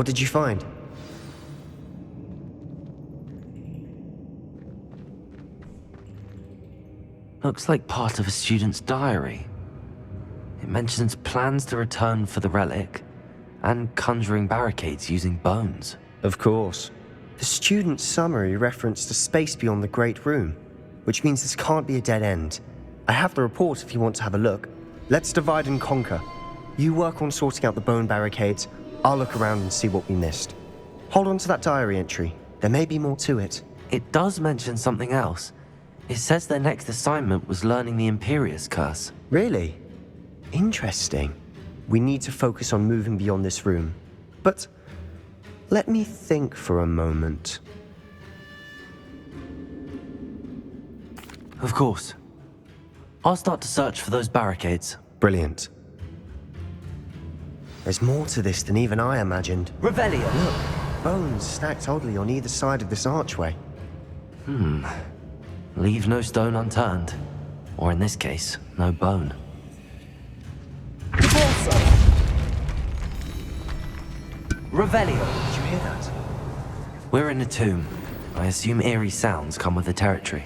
What did you find? Looks like part of a student's diary. It mentions plans to return for the relic and conjuring barricades using bones. Of course. The student's summary referenced a space beyond the Great Room, which means this can't be a dead end. I have the report if you want to have a look. Let's divide and conquer. You work on sorting out the bone barricades. I'll look around and see what we missed. Hold on to that diary entry. There may be more to it. It does mention something else. It says their next assignment was learning the Imperius curse. Really? Interesting. We need to focus on moving beyond this room. But let me think for a moment. Of course. I'll start to search for those barricades. Brilliant. There's more to this than even I imagined. Revelio! Look, bones stacked oddly on either side of this archway. Leave no stone unturned. Or in this case, no bone. Revelio! Did you hear that? We're in a tomb. I assume eerie sounds come with the territory.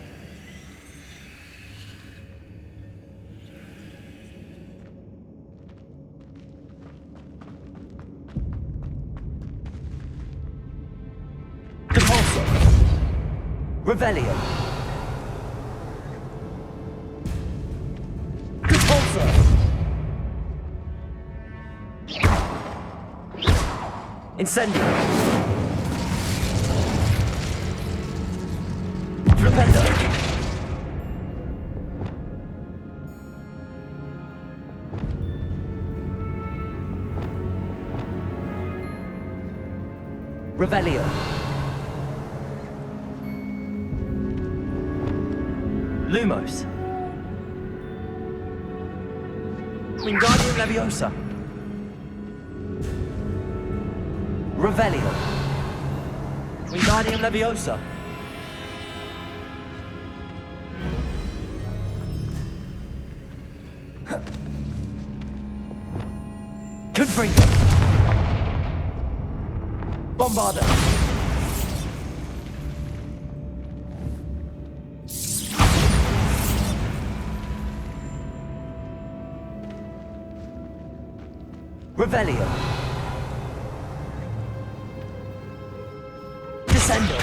Revelio! Incendio! Rependo! Revelio! Lumos! Wingardium Leviosa! Revelio! Wingardium Leviosa! Confringo! Bombarda! Revelio! Descendo!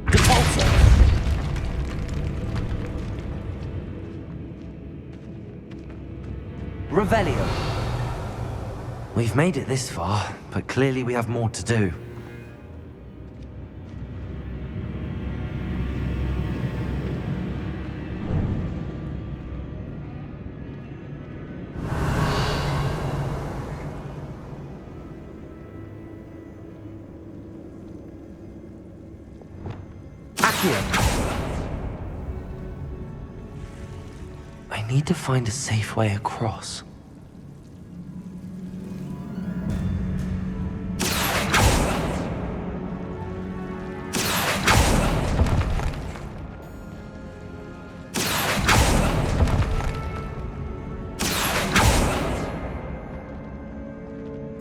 Depulso! Revelio! We've made it this far, but clearly we have more to do. I need to find a safe way across.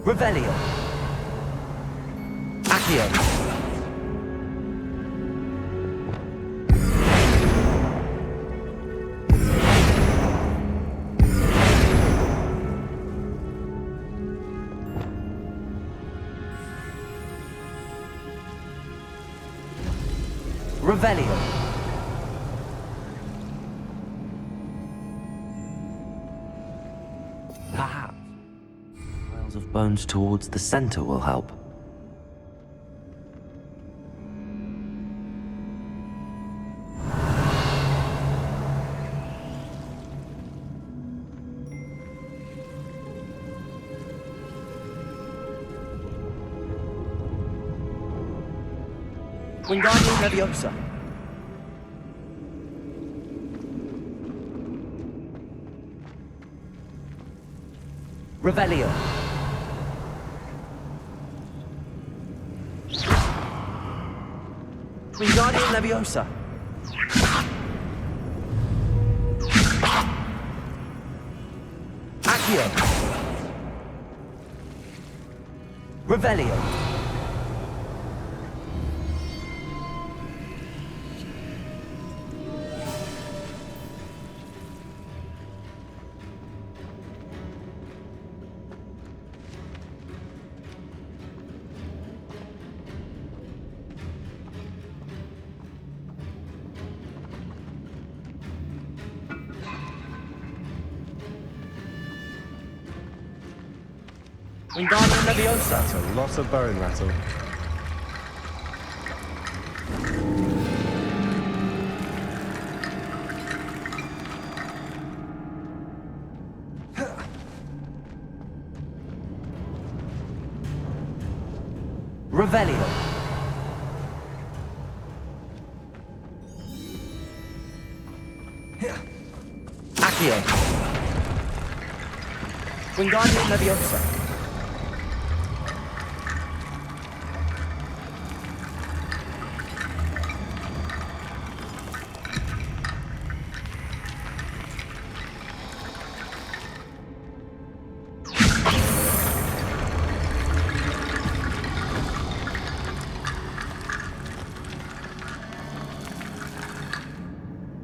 Revelio. Accio. Revelio. Perhaps piles of bones towards the center will help. Wingardium Leviosa. Revelio. Wingardium Leviosa. Accio. Revelio. Wingardium Leviosa. That's a lot of bone rattle. Revelio. Accio. Wingardium Leviosa.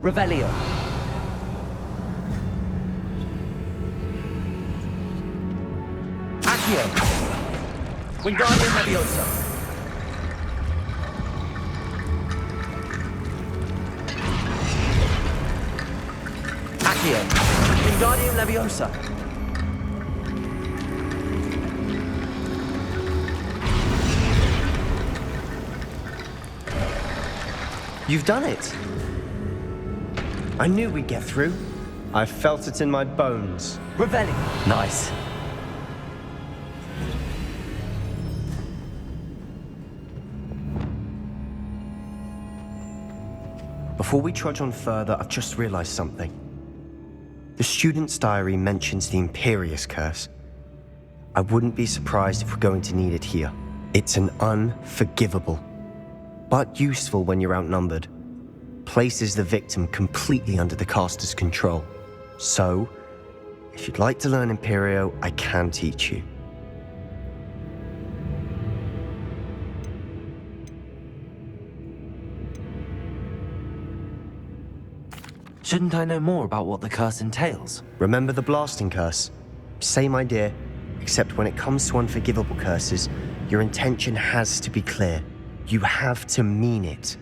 Revelio. Accio. Wingardium Leviosa. Accio. Wingardium Leviosa. You've done it! I knew we'd get through. I felt it in my bones. Revelio. Nice. Before we trudge on further, I've just realized something. The student's diary mentions the Imperius curse. I wouldn't be surprised if we're going to need it here. It's an unforgivable, but useful when you're outnumbered. Places the victim completely under the caster's control. So, if you'd like to learn Imperio, I can teach you. Shouldn't I know more about what the curse entails? Remember the blasting curse? Same idea, except when it comes to unforgivable curses, your intention has to be clear. You have to mean it.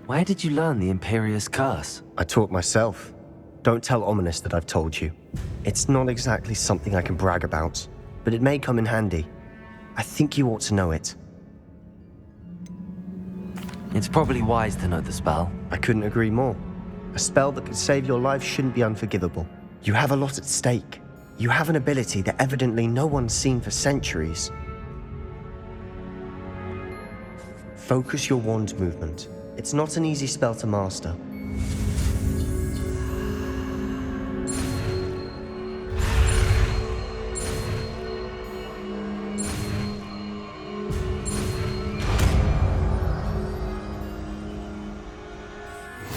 Where did you learn the Imperius curse? I taught myself. Don't tell Ominous that I've told you. It's not exactly something I can brag about, but it may come in handy. I think you ought to know it. It's probably wise to know the spell. I couldn't agree more. A spell that could save your life shouldn't be unforgivable. You have a lot at stake. You have an ability that evidently no one's seen for centuries. Focus your wand movement. It's not an easy spell to master.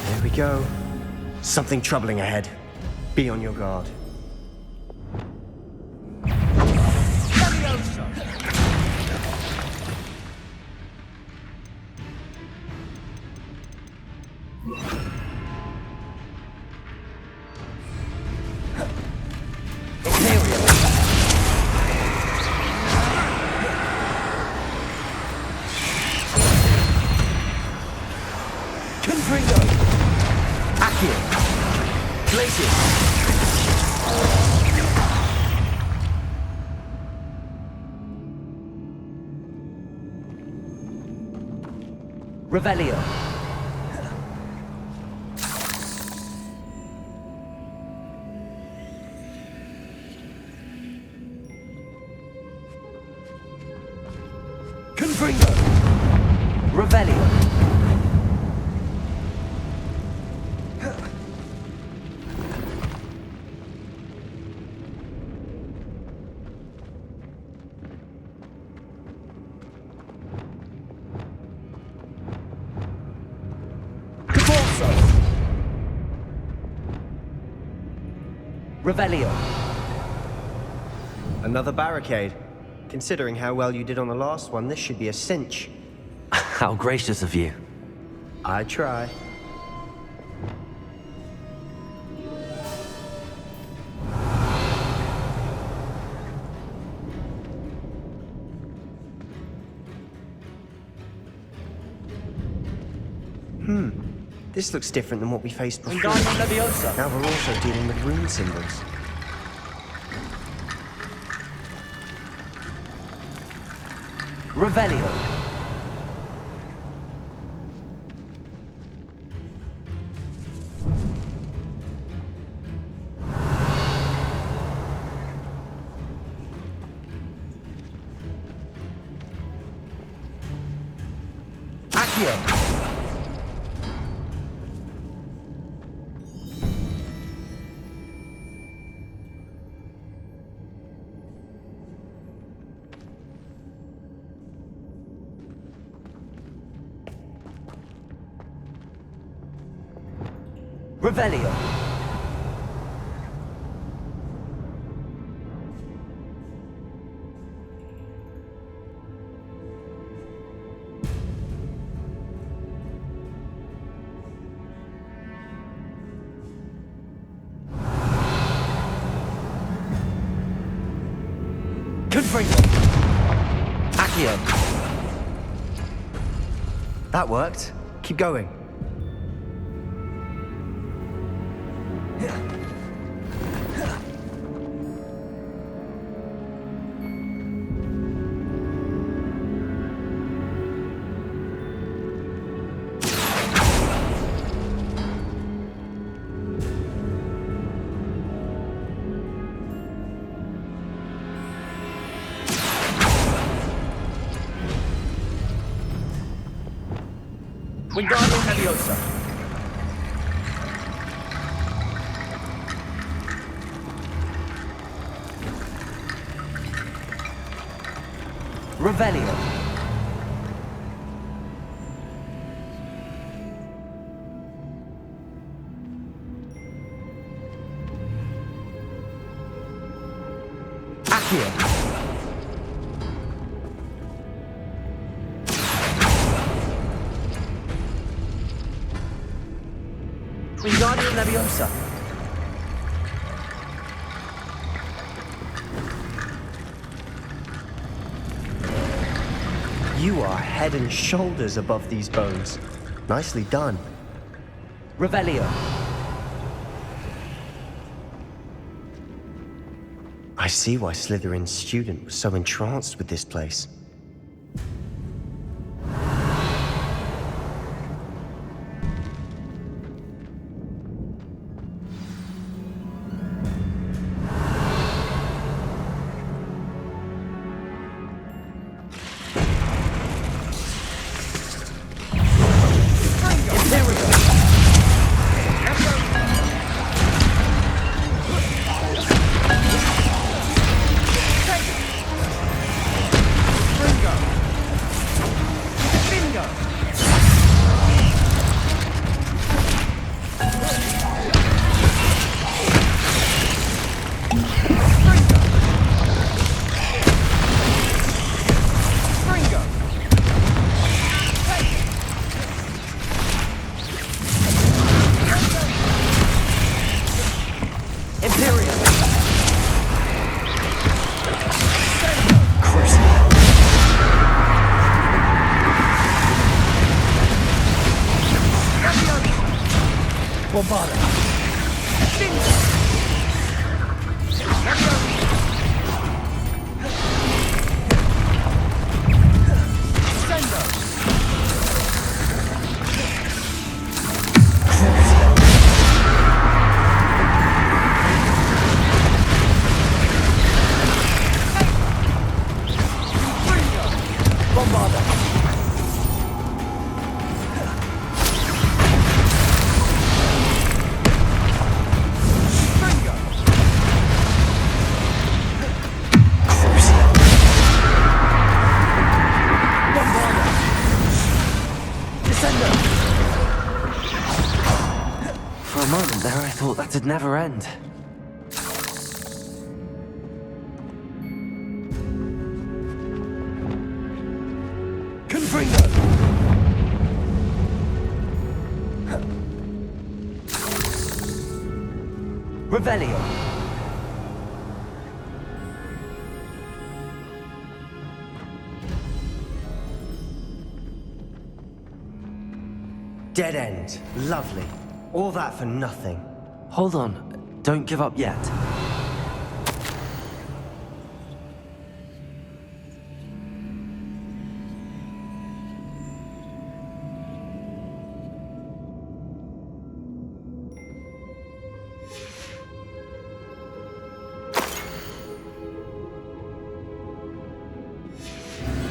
There we go. Something troubling ahead. Be on your guard. Revelio. Confringo. Revelio. Revelio. Another barricade. Considering how well you did on the last one, this should be a cinch. How gracious of you. I try. This looks different than what we faced before. Now we're also dealing with rune symbols. Revelio. Accio. Revelio. Confringo. Accio. That worked. Keep going. Wingardium Leviosa. Revelio. Accio. Wingardium Leviosa. You are head and shoulders above these bones. Nicely done. Revelio. I see why Slytherin's student was so entranced with this place. Imperius. Bombarda. For a moment there, I thought that'd never end. Fringo! Revelio. Dead end. Lovely. All that for nothing. Hold on. Don't give up yet.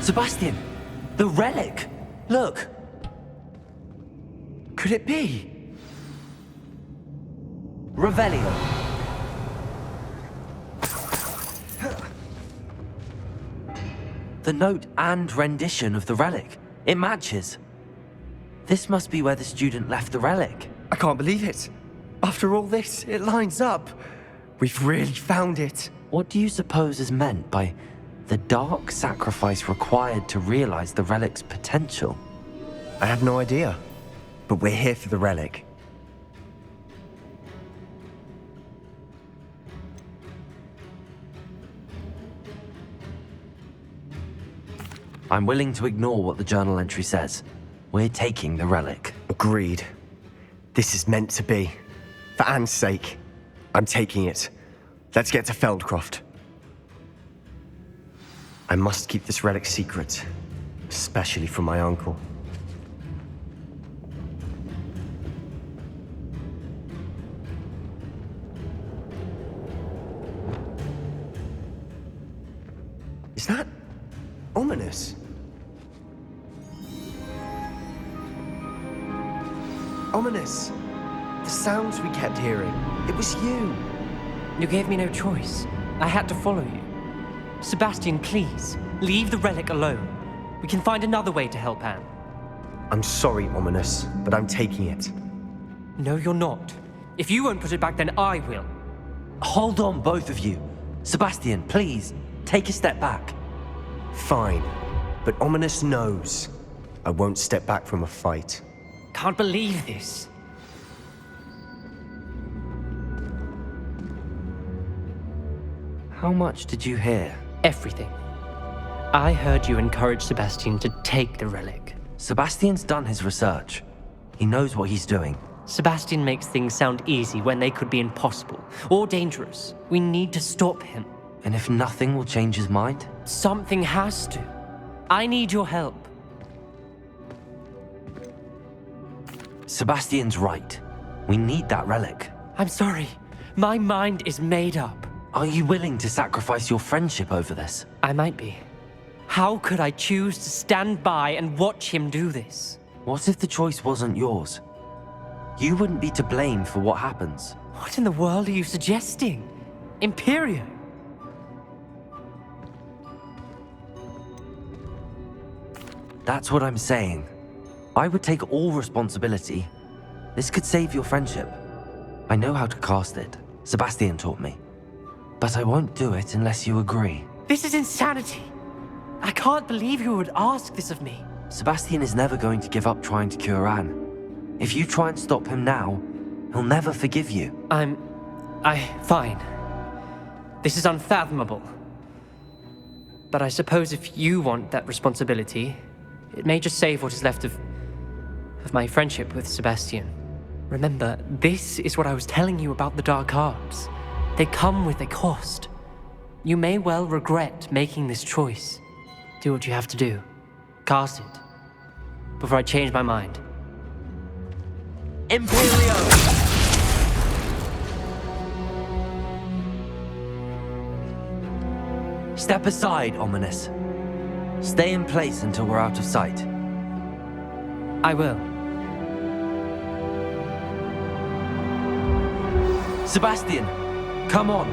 Sebastian! The relic! Look! Could it be? Revelio. The note and rendition of the relic. It matches. This must be where the student left the relic. I can't believe it. After all this, it lines up. We've really found it. What do you suppose is meant by the dark sacrifice required to realize the relic's potential? I have no idea. But we're here for the relic. I'm willing to ignore what the journal entry says. We're taking the relic. Agreed. This is meant to be. For Anne's sake, I'm taking it. Let's get to Feldcroft. I must keep this relic secret, especially from my uncle. Is that ominous? Ominous. The sounds we kept hearing. It was you. You gave me no choice. I had to follow you. Sebastian, please, leave the relic alone. We can find another way to help Anne. I'm sorry, Ominous, but I'm taking it. No, you're not. If you won't put it back, then I will. Hold on, both of you. Sebastian, please, take a step back. Fine, but Ominous knows I won't step back from a fight. Can't believe this. How much did you hear? Everything. I heard you encourage Sebastian to take the relic. Sebastian's done his research. He knows what he's doing. Sebastian makes things sound easy when they could be impossible or dangerous. We need to stop him. And if nothing will change his mind? Something has to. I need your help. Sebastian's right. We need that relic. I'm sorry. My mind is made up. Are you willing to sacrifice your friendship over this? I might be. How could I choose to stand by and watch him do this? What if the choice wasn't yours? You wouldn't be to blame for what happens. What in the world are you suggesting? Imperius? That's what I'm saying. I would take all responsibility. This could save your friendship. I know how to cast it. Sebastian taught me. But I won't do it unless you agree. This is insanity. I can't believe you would ask this of me. Sebastian is never going to give up trying to cure Anne. If you try and stop him now, he'll never forgive you. Fine. This is unfathomable. But I suppose if you want that responsibility, it may just save what is left of my friendship with Sebastian. Remember, this is what I was telling you about the dark arts. They come with a cost. You may well regret making this choice. Do what you have to do. Cast it. Before I change my mind. Imperius! Step aside, Ominous. Stay in place until we're out of sight. I will. Sebastian, come on.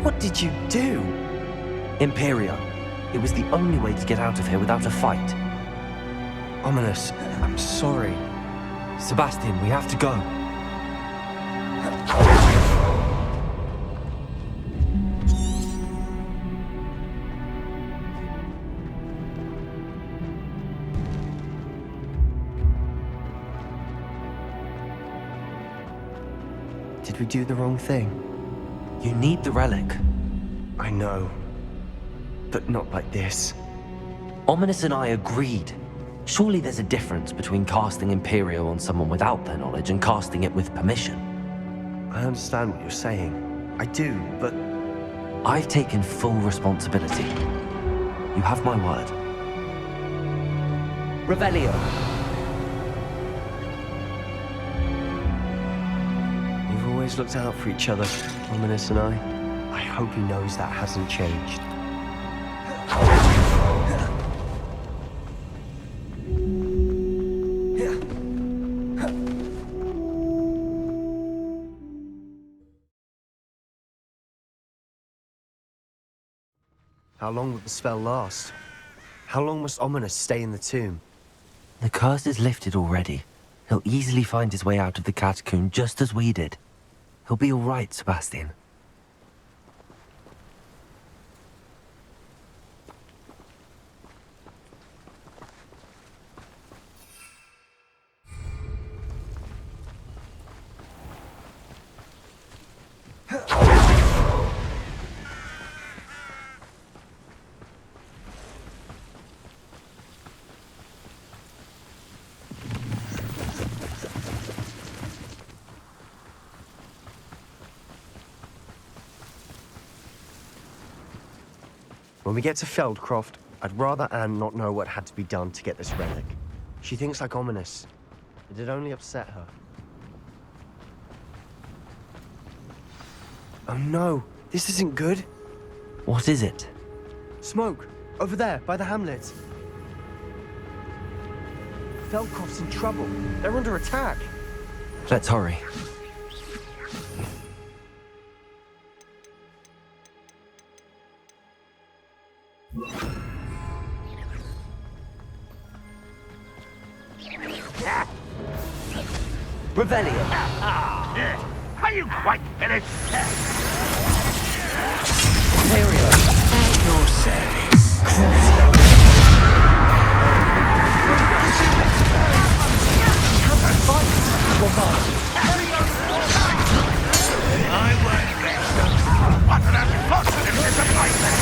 What did you do? Imperio. It was the only way to get out of here without a fight. Ominous, I'm sorry. Sebastian, we have to go. Did we do the wrong thing? You need the relic. I know. But not like this. Ominous and I agreed. Surely there's a difference between casting Imperio on someone without their knowledge and casting it with permission. I understand what you're saying. I do, but... I've taken full responsibility. You have my word. Revelio! We've always looked out for each other, Ominous and I. I hope he knows that hasn't changed. How long will the spell last? How long must Ominous stay in the tomb? The curse is lifted already. He'll easily find his way out of the catacomb just as we did. He'll be all right, Sebastian. When we get to Feldcroft, I'd rather Anne not know what had to be done to get this relic. She thinks like Ominous. It'd only upset her. Oh no, this isn't good. What is it? Smoke, over there, by the hamlet. Feldcroft's in trouble. They're under attack. Let's hurry. Revelio! Are you quite finished? Imperius! Your service. I won't rest. What an unfortunate disappointment!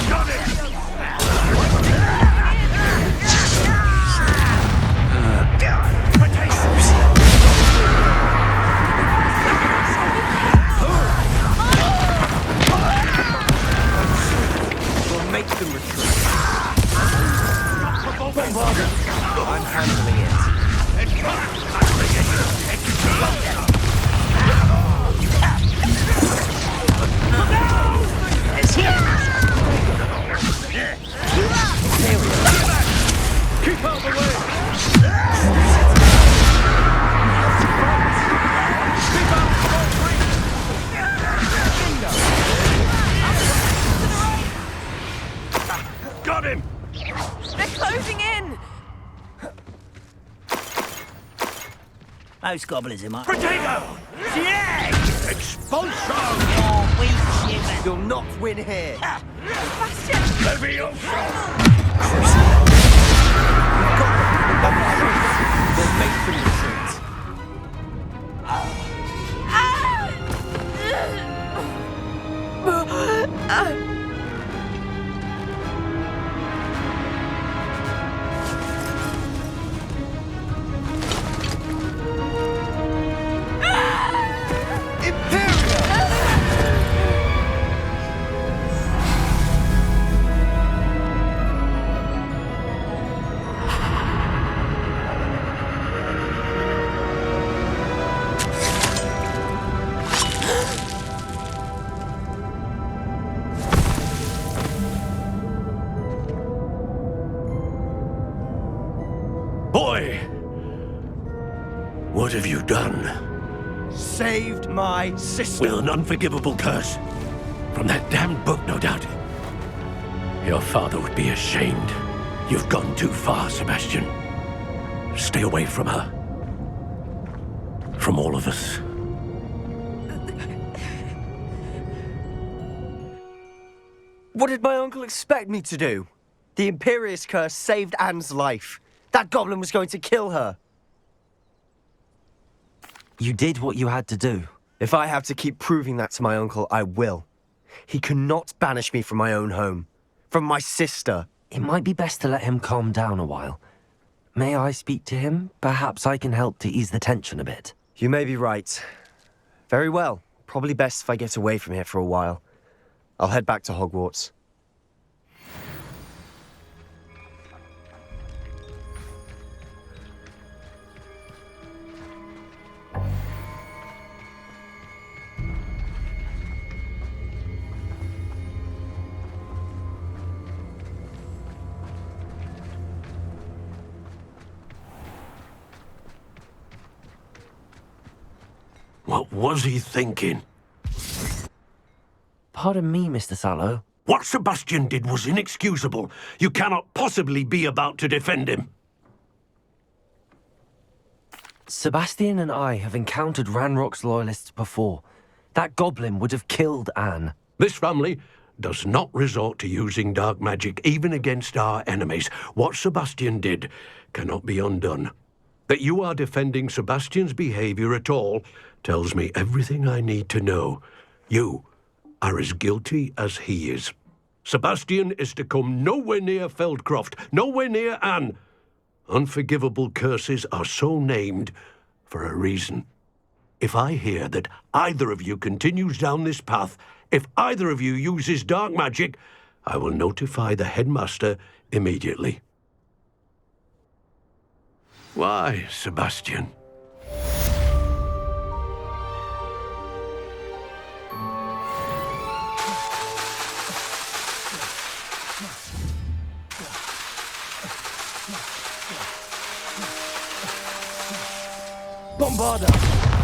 Got it! We'll make them retreat. I'm handling it. Keep out of the way! Got him! They're closing in! Most gobblers in my... Potato! Yeah! Expulsion! Oh, we shiver. You'll not win here. Sebastian! Leviosa! We'll make them retreat. Boy! What have you done? Saved my sister. With an unforgivable curse. From that damned book, no doubt. Your father would be ashamed. You've gone too far, Sebastian. Stay away from her. From all of us. What did my uncle expect me to do? The Imperius curse saved Anne's life. That goblin was going to kill her. You did what you had to do. If I have to keep proving that to my uncle, I will. He cannot banish me from my own home. From my sister. It might be best to let him calm down a while. May I speak to him? Perhaps I can help to ease the tension a bit. You may be right. Very well. Probably best if I get away from here for a while. I'll head back to Hogwarts. What was he thinking? Pardon me, Mr. Sallow. What Sebastian did was inexcusable. You cannot possibly be about to defend him. Sebastian and I have encountered Ranrock's loyalists before. That goblin would have killed Anne. This family does not resort to using dark magic even against our enemies. What Sebastian did cannot be undone. That you are defending Sebastian's behavior at all tells me everything I need to know. You are as guilty as he is. Sebastian is to come nowhere near Feldcroft, nowhere near Anne. Unforgivable curses are so named for a reason. If I hear that either of you continues down this path, if either of you uses dark magic, I will notify the headmaster immediately. Why, Sebastian? Bombarda!